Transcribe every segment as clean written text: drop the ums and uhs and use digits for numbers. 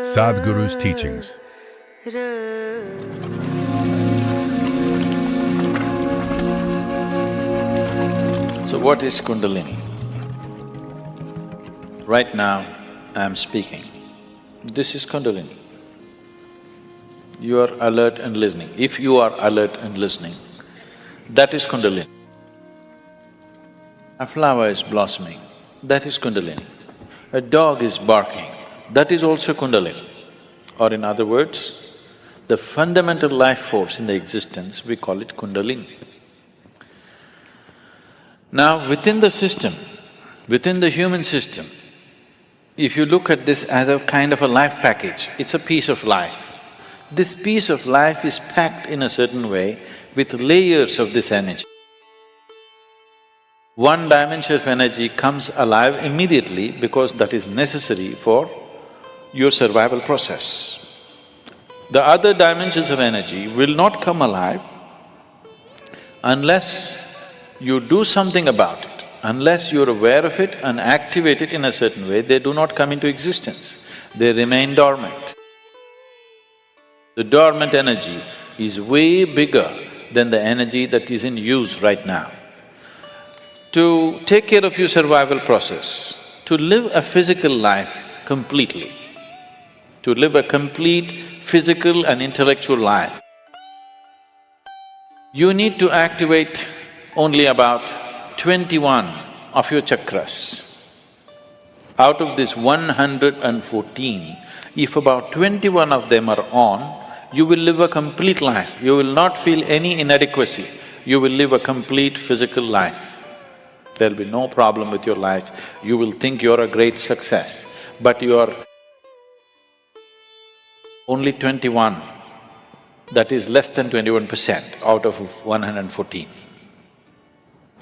SADHGURU'S teachings. So what is Kundalini? Right now, I am speaking. This is Kundalini. You are alert and listening. If you are alert and listening, that is Kundalini. A flower is blossoming, that is Kundalini. A dog is barking, that is also Kundalini. Or in other words, the fundamental life force in the existence, we call it Kundalini. Now, within the system, within the human system, if you look at this as a kind of a life package, it's a piece of life. This piece of life is packed in a certain way with layers of this energy. One dimension of energy comes alive immediately because that is necessary for your survival process. The other dimensions of energy will not come alive unless you do something about it. Unless you're aware of it and activate it in a certain way, they do not come into existence, they remain dormant. The dormant energy is way bigger than the energy that is in use right now. To take care of your survival process, to live a physical life completely, to live a complete physical and intellectual life, you need to activate only about 21 of your chakras. Out of this 114, if about 21 of them are on, you will live a complete life. You will not feel any inadequacy. You will live a complete physical life. There'll be no problem with your life. You will think you're a great success, but you are only 21. That is less than 21% out of 114.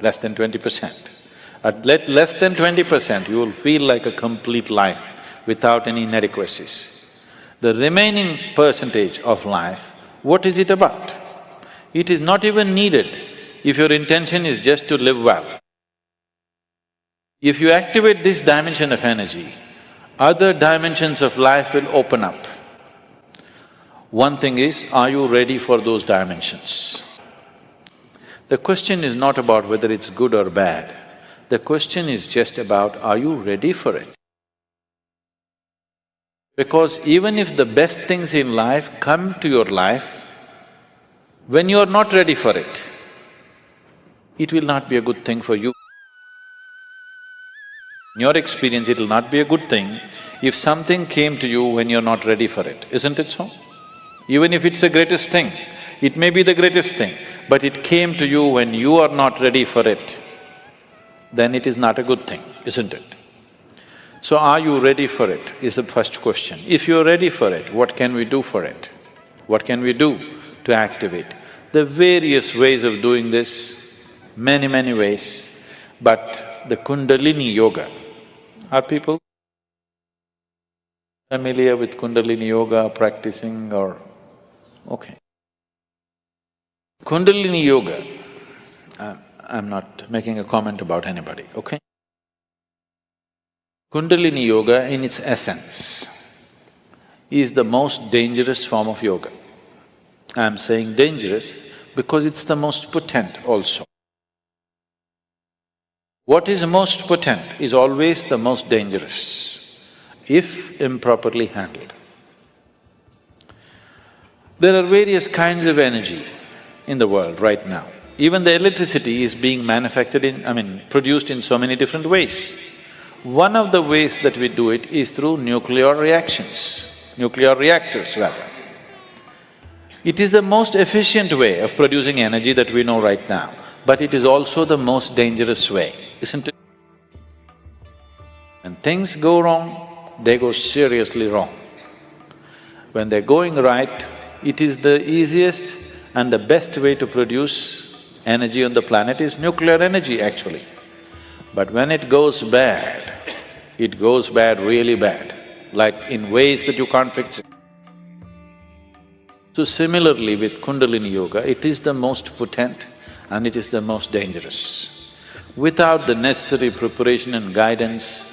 Less than 20%. At less than 20%, you will feel like a complete life without any inadequacies. The remaining percentage of life, what is it about? It is not even needed if your intention is just to live well. If you activate this dimension of energy, other dimensions of life will open up. One thing is, are you ready for those dimensions? The question is not about whether it's good or bad. The question is just about, are you ready for it? Because even if the best things in life come to your life, when you're not ready for it, it will not be a good thing for you. In your experience, it will not be a good thing if something came to you when you're not ready for it, isn't it so? Even if it's the greatest thing, it may be the greatest thing, but it came to you when you are not ready for it, then it is not a good thing, isn't it? So, are you ready for it is the first question. If you're ready for it, what can we do for it? What can we do to activate? There are various ways of doing this, many ways, but the Kundalini Yoga, are people familiar with Kundalini Yoga, practicing or… okay. Kundalini Yoga, I'm not making a comment about anybody, okay? Kundalini Yoga in its essence is the most dangerous form of yoga. I'm saying dangerous because it's the most potent also. What is most potent is always the most dangerous, if improperly handled. There are various kinds of energy in the world right now. Even the electricity is being manufactured produced in so many different ways. One of the ways that we do it is through nuclear reactions, nuclear reactors rather. It is the most efficient way of producing energy that we know right now, but it is also the most dangerous way, isn't it? When things go wrong, they go seriously wrong. When they're going right, it is the easiest and the best way to produce energy on the planet is nuclear energy actually. But when it goes bad really bad, like in ways that you can't fix it. So similarly with Kundalini Yoga, it is the most potent and it is the most dangerous. Without the necessary preparation and guidance,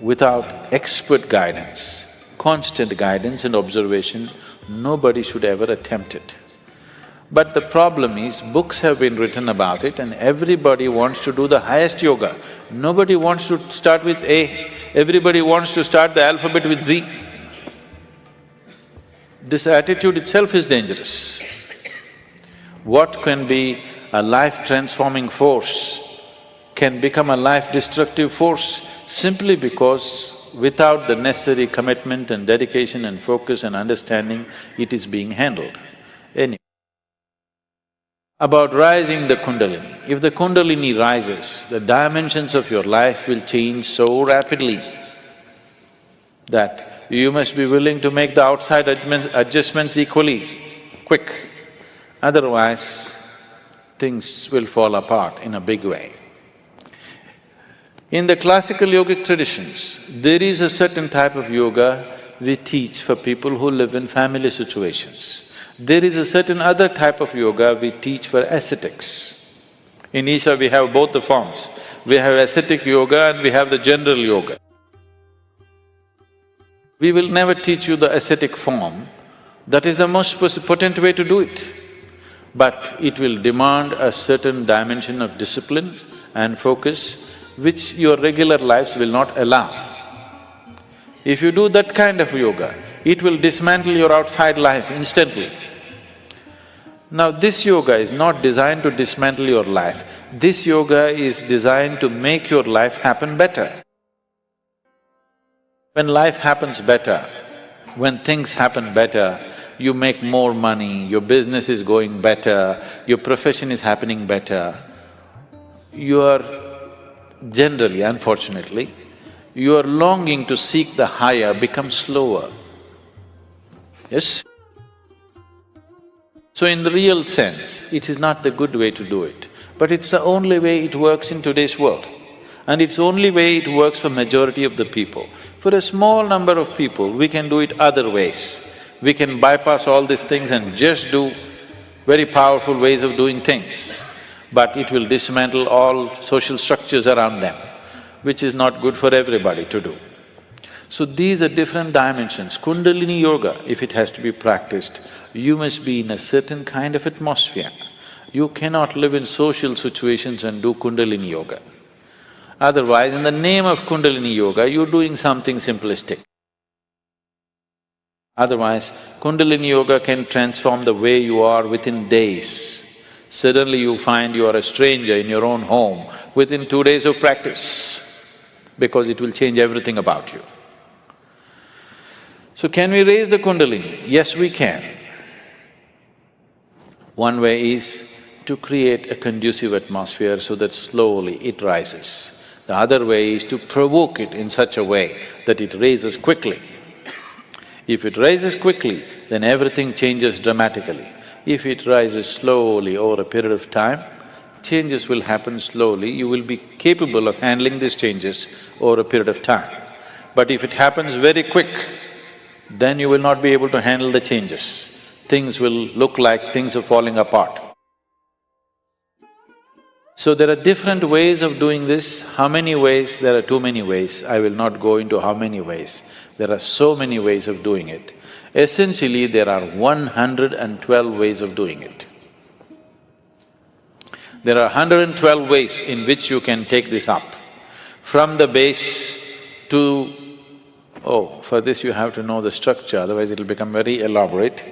without expert guidance, constant guidance and observation, nobody should ever attempt it. But the problem is, books have been written about it and everybody wants to do the highest yoga. Nobody wants to start with A, everybody wants to start the alphabet with Z. This attitude itself is dangerous. What can be a life-transforming force can become a life-destructive force simply because without the necessary commitment and dedication and focus and understanding, it is being handled. Anyway, about rising the Kundalini. If the Kundalini rises, the dimensions of your life will change so rapidly that you must be willing to make the outside adjustments equally quick. Otherwise, things will fall apart in a big way. In the classical yogic traditions, there is a certain type of yoga we teach for people who live in family situations. There is a certain other type of yoga we teach for ascetics. In Isha we have both the forms. We have ascetic yoga and we have the general yoga. We will never teach you the ascetic form, that is the most potent way to do it. But it will demand a certain dimension of discipline and focus which your regular lives will not allow. If you do that kind of yoga, it will dismantle your outside life instantly. Now this yoga is not designed to dismantle your life, this yoga is designed to make your life happen better. When life happens better, when things happen better, you make more money, your business is going better, your profession is happening better, your generally, unfortunately, your longing to seek the higher becomes slower. Yes? So in the real sense, it is not the good way to do it, but it's the only way it works in today's world. And it's the only way it works for majority of the people. For a small number of people, we can do it other ways. We can bypass all these things and just do very powerful ways of doing things. But it will dismantle all social structures around them, which is not good for everybody to do. So these are different dimensions. Kundalini yoga, if it has to be practiced, you must be in a certain kind of atmosphere. You cannot live in social situations and do Kundalini yoga. Otherwise, in the name of Kundalini yoga, you're doing something simplistic. Otherwise, Kundalini yoga can transform the way you are within days. Suddenly you find you are a stranger in your own home within 2 days of practice, because it will change everything about you. So can we raise the Kundalini? Yes, we can. One way is to create a conducive atmosphere so that slowly it rises. The other way is to provoke it in such a way that it raises quickly. If it rises quickly, then everything changes dramatically. If it rises slowly over a period of time, changes will happen slowly, you will be capable of handling these changes over a period of time. But if it happens very quick, then you will not be able to handle the changes. Things will look like things are falling apart. So there are different ways of doing this. How many ways? There are too many ways. I will not go into how many ways. There are so many ways of doing it. Essentially, there are 112 ways of doing it. There are 112 ways in which you can take this up. From the base to… Oh, for this you have to know the structure, otherwise it'll become very elaborate.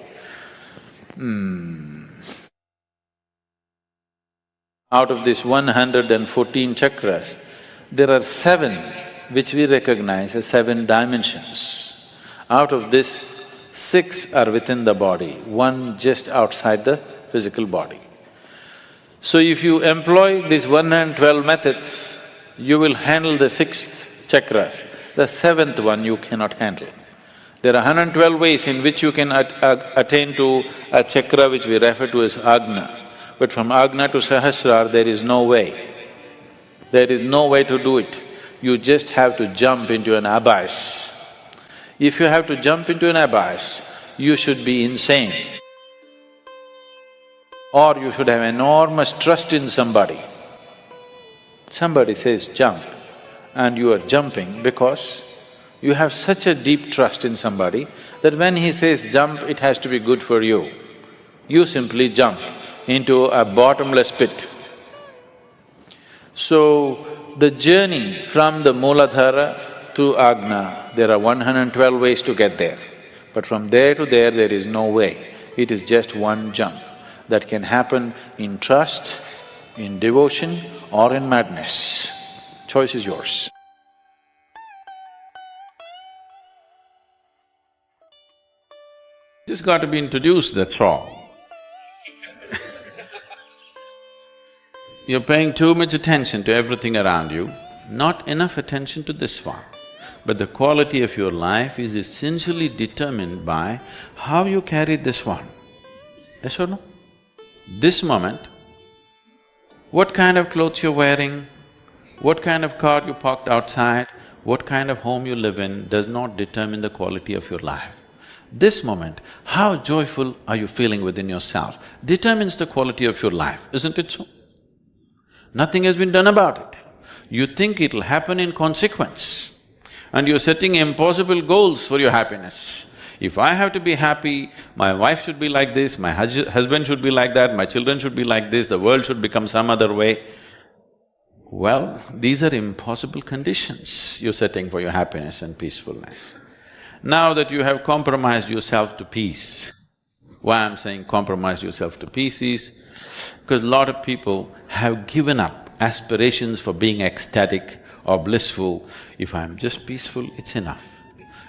Out of these 114 chakras, there are 7 which we recognize as 7 dimensions. Out of this, 6 are within the body, 1 just outside the physical body. So if you employ these 112 methods, you will handle the 6th chakras. The 7th one you cannot handle. There are 112 ways in which you can attain to a chakra which we refer to as Agna. But from Agna to Sahasrara, there is no way. There is no way to do it. You just have to jump into an abyss. If you have to jump into an abyss, you should be insane. Or you should have enormous trust in somebody. Somebody says, jump, and you are jumping because you have such a deep trust in somebody that when he says jump, it has to be good for you. You simply jump into a bottomless pit. So, the journey from the Mooladhara to Agna, there are 112 ways to get there. But from there to there is no way. It is just one jump that can happen in trust, in devotion or in madness. Choice is yours. Just got to be introduced, that's all. You're paying too much attention to everything around you, not enough attention to this one. But the quality of your life is essentially determined by how you carry this one. Yes or no? This moment, what kind of clothes you're wearing, what kind of car you parked outside, what kind of home you live in does not determine the quality of your life. This moment, how joyful are you feeling within yourself determines the quality of your life, isn't it so? Nothing has been done about it. You think it'll happen in consequence, and you're setting impossible goals for your happiness. If I have to be happy, my wife should be like this, my husband should be like that, my children should be like this, the world should become some other way. Well, these are impossible conditions you're setting for your happiness and peacefulness. Now that you have compromised yourself to peace, why I'm saying compromise yourself to peace is because a lot of people have given up aspirations for being ecstatic or blissful. If I'm just peaceful, it's enough.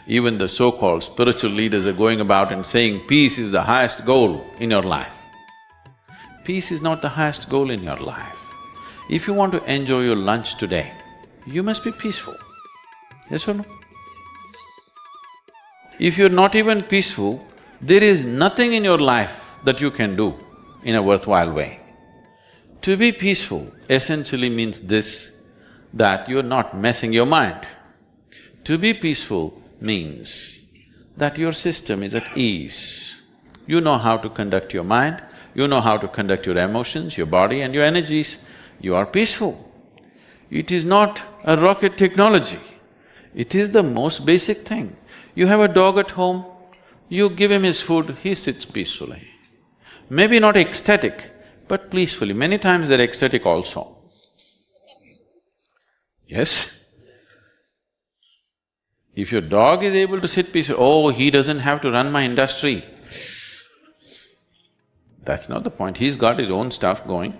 Even the so-called spiritual leaders are going about and saying peace is the highest goal in your life. Peace is not the highest goal in your life. If you want to enjoy your lunch today, you must be peaceful. Yes or no? If you're not even peaceful, there is nothing in your life that you can do in a worthwhile way. To be peaceful essentially means this, that you're not messing your mind. To be peaceful means that your system is at ease. You know how to conduct your mind, you know how to conduct your emotions, your body and your energies. You are peaceful. It is not a rocket technology, it is the most basic thing. You have a dog at home, you give him his food, he sits peacefully. Maybe not ecstatic, but peacefully. Many times they're ecstatic also. Yes? If your dog is able to sit peacefully, oh, he doesn't have to run my industry. That's not the point, he's got his own stuff going.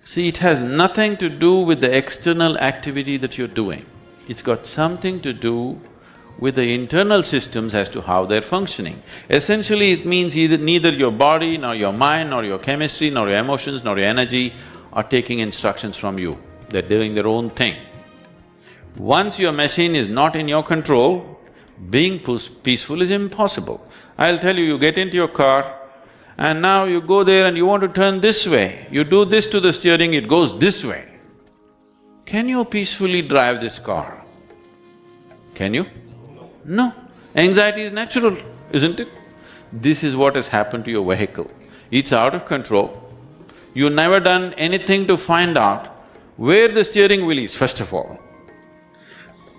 See, it has nothing to do with the external activity that you're doing. It's got something to do with the internal systems as to how they're functioning. Essentially, it means neither your body, nor your mind, nor your chemistry, nor your emotions, nor your energy are taking instructions from you. They're doing their own thing. Once your machine is not in your control, being peaceful is impossible. I'll tell you, you get into your car and now you go there and you want to turn this way, you do this to the steering, it goes this way. Can you peacefully drive this car? Can you? No. Anxiety is natural, isn't it? This is what has happened to your vehicle. It's out of control. You've never done anything to find out where the steering wheel is, first of all.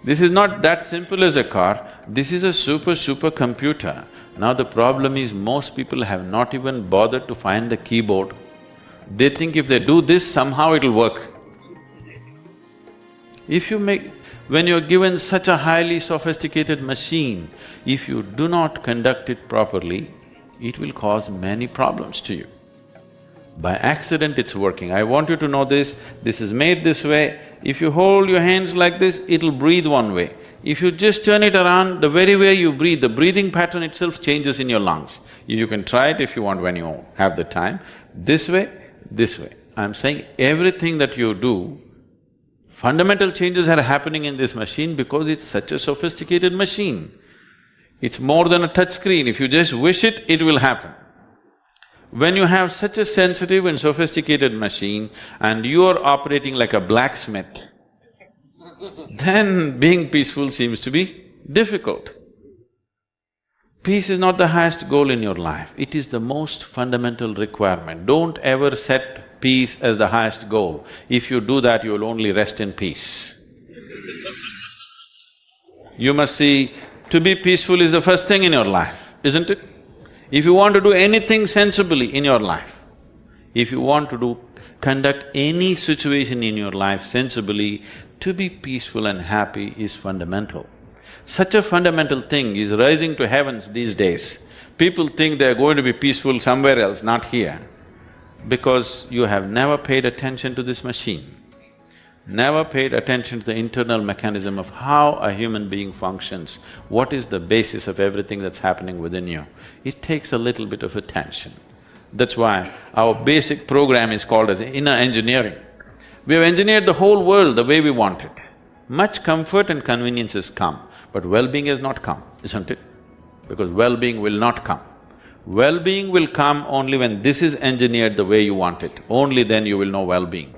This is not that simple as a car, this is a super computer. Now the problem is most people have not even bothered to find the keyboard. They think if they do this, somehow it'll work. When you're given such a highly sophisticated machine, if you do not conduct it properly, it will cause many problems to you. By accident it's working. I want you to know this is made this way. If you hold your hands like this, it'll breathe one way. If you just turn it around, the very way you breathe, the breathing pattern itself changes in your lungs. You can try it if you want when you have the time. This way, this way. I'm saying everything that you do, fundamental changes are happening in this machine because it's such a sophisticated machine. It's more than a touch screen, if you just wish it, it will happen. When you have such a sensitive and sophisticated machine and you are operating like a blacksmith, then being peaceful seems to be difficult. Peace is not the highest goal in your life, it is the most fundamental requirement. Don't ever set peace as the highest goal. If you do that, you will only rest in peace. You must see, to be peaceful is the first thing in your life, isn't it? If you want to do anything sensibly in your life, if you want to conduct any situation in your life sensibly, to be peaceful and happy is fundamental. Such a fundamental thing is rising to heavens these days. People think they're going to be peaceful somewhere else, not here, because you have never paid attention to this machine, never paid attention to the internal mechanism of how a human being functions, what is the basis of everything that's happening within you. It takes a little bit of attention. That's why our basic program is called as inner engineering. We have engineered the whole world the way we want it. Much comfort and convenience has come, but well-being has not come, isn't it? Because well-being will not come. Well-being will come only when this is engineered the way you want it, only then you will know well-being.